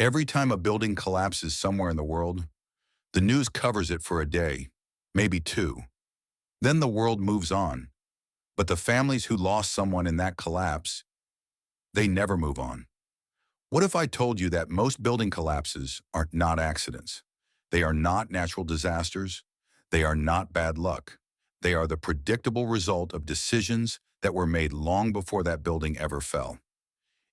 Every time a building collapses somewhere in the world, the news covers it for a day, maybe two. Then the world moves on. But the families who lost someone in that collapse, they never move on. What if I told you that most building collapses are not accidents? They are not natural disasters. They are not bad luck. They are the predictable result of decisions that were made long before that building ever fell.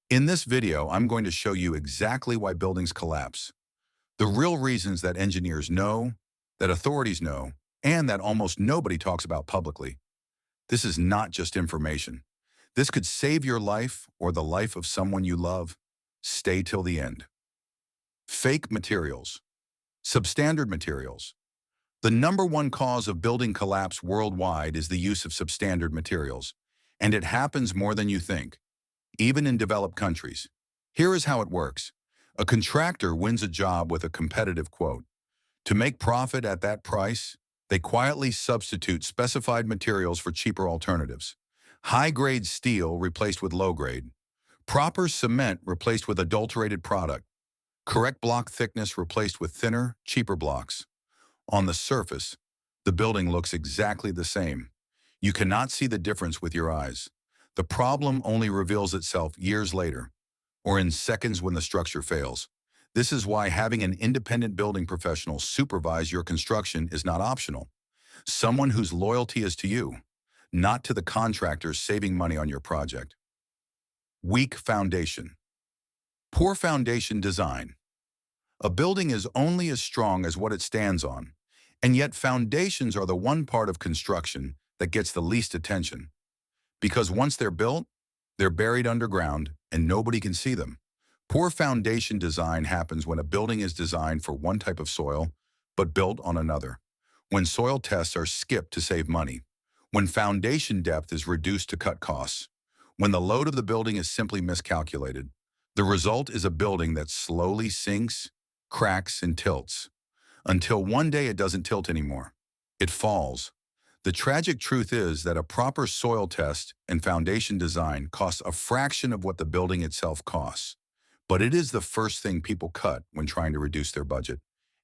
In this video, I'm going to show you exactly why buildings collapse, the real reasons that engineers know, that authorities know, and that almost nobody talks about publicly. This is not just information. This could save your life or the life of someone you love. Stay till the end. Fake materials. Substandard materials. The number one cause of building collapse worldwide is the use of substandard materials, and it happens more than you think, even in developed countries. Here is how it works. A contractor wins a job with a competitive quote. To make profit at that price, they quietly substitute specified materials for cheaper alternatives. High-grade steel replaced with low-grade. Proper cement replaced with adulterated product. Correct block thickness replaced with thinner, cheaper blocks. On the surface, the building looks exactly the same. You cannot see the difference with your eyes. The problem only reveals itself years later, or in seconds when the structure fails. This is why having an independent building professional supervise your construction is not optional. Someone whose loyalty is to you, not to the contractors saving money on your project. Weak foundation. Poor foundation design. A building is only as strong as what it stands on, and yet foundations are the one part of construction that gets the least attention. Because once they're built, they're buried underground and nobody can see them. Poor foundation design happens when a building is designed for one type of soil, but built on another. When soil tests are skipped to save money. When foundation depth is reduced to cut costs. When the load of the building is simply miscalculated. The result is a building that slowly sinks, cracks, and tilts. Until one day it doesn't tilt anymore. It falls. The tragic truth is that a proper soil test and foundation design costs a fraction of what the building itself costs. But it is the first thing people cut when trying to reduce their budget,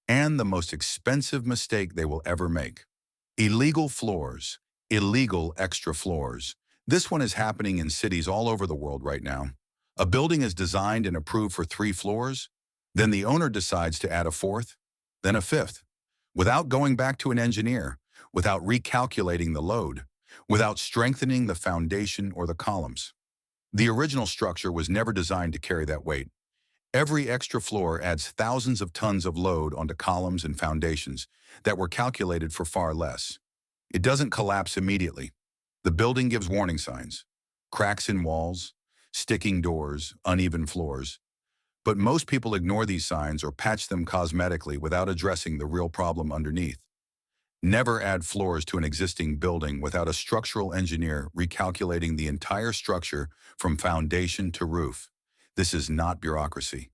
and the most expensive mistake they will ever make. Illegal floors, illegal extra floors. This one is happening in cities all over the world right now. A building is designed and approved for 3 floors, then the owner decides to add a 4th, then a 5th, without going back to an engineer, without recalculating the load, without strengthening the foundation or the columns. The original structure was never designed to carry that weight. Every extra floor adds thousands of tons of load onto columns and foundations that were calculated for far less. It doesn't collapse immediately. The building gives warning signs, cracks in walls, sticking doors, uneven floors. But most people ignore these signs or patch them cosmetically without addressing the real problem underneath. Never add floors to an existing building without a structural engineer recalculating the entire structure from foundation to roof. This is not bureaucracy.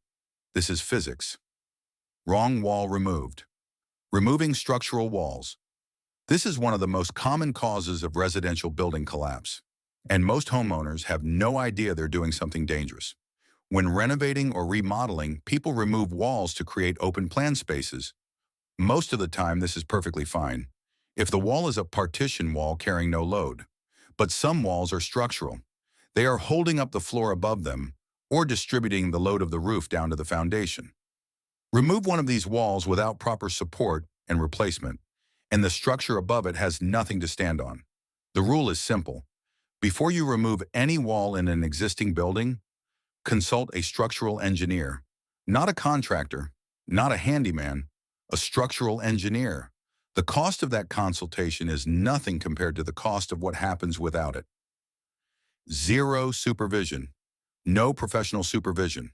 This is physics. Wrong wall removed. Removing structural walls. This is one of the most common causes of residential building collapse. And most homeowners have no idea they're doing something dangerous. When renovating or remodeling, people remove walls to create open plan spaces. Most of the time, this is perfectly fine, if the wall is a partition wall carrying no load. But some walls are structural. They are holding up the floor above them or distributing the load of the roof down to the foundation. Remove one of these walls without proper support and replacement, and the structure above it has nothing to stand on. The rule is simple. Before you remove any wall in an existing building, consult a structural engineer, not a contractor, not a handyman, a structural engineer. The cost of that consultation is nothing compared to the cost of what happens without it. Zero supervision. No professional supervision.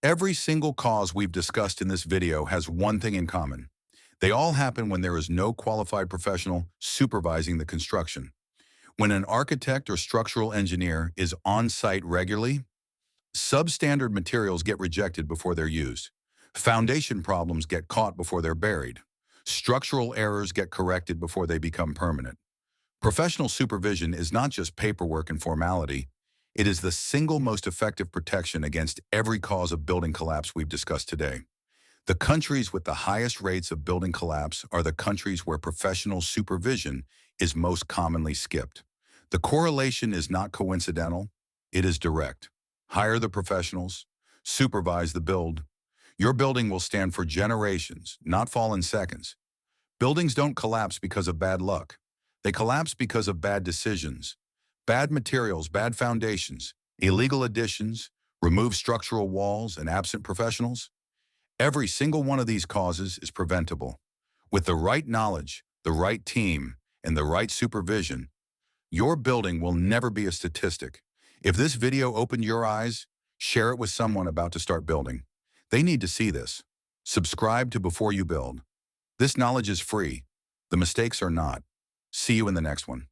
Every single cause we've discussed in this video has one thing in common. They all happen when there is no qualified professional supervising the construction. When an architect or structural engineer is on site regularly, substandard materials get rejected before they're used. Foundation problems get caught before they're buried. Structural errors get corrected before they become permanent. Professional supervision is not just paperwork and formality. It is the single most effective protection against every cause of building collapse we've discussed today. The countries with the highest rates of building collapse are the countries where professional supervision is most commonly skipped. The correlation is not coincidental, it is direct. Hire the professionals, supervise the build. Your building will stand for generations, not fall in seconds. Buildings don't collapse because of bad luck. They collapse because of bad decisions. Bad materials, bad foundations, illegal additions, removed structural walls, and absent professionals. Every single one of these causes is preventable. With the right knowledge, the right team, and the right supervision, your building will never be a statistic. If this video opened your eyes, share it with someone about to start building. They need to see this. Subscribe to Before You Build. This knowledge is free. The mistakes are not. See you in the next one.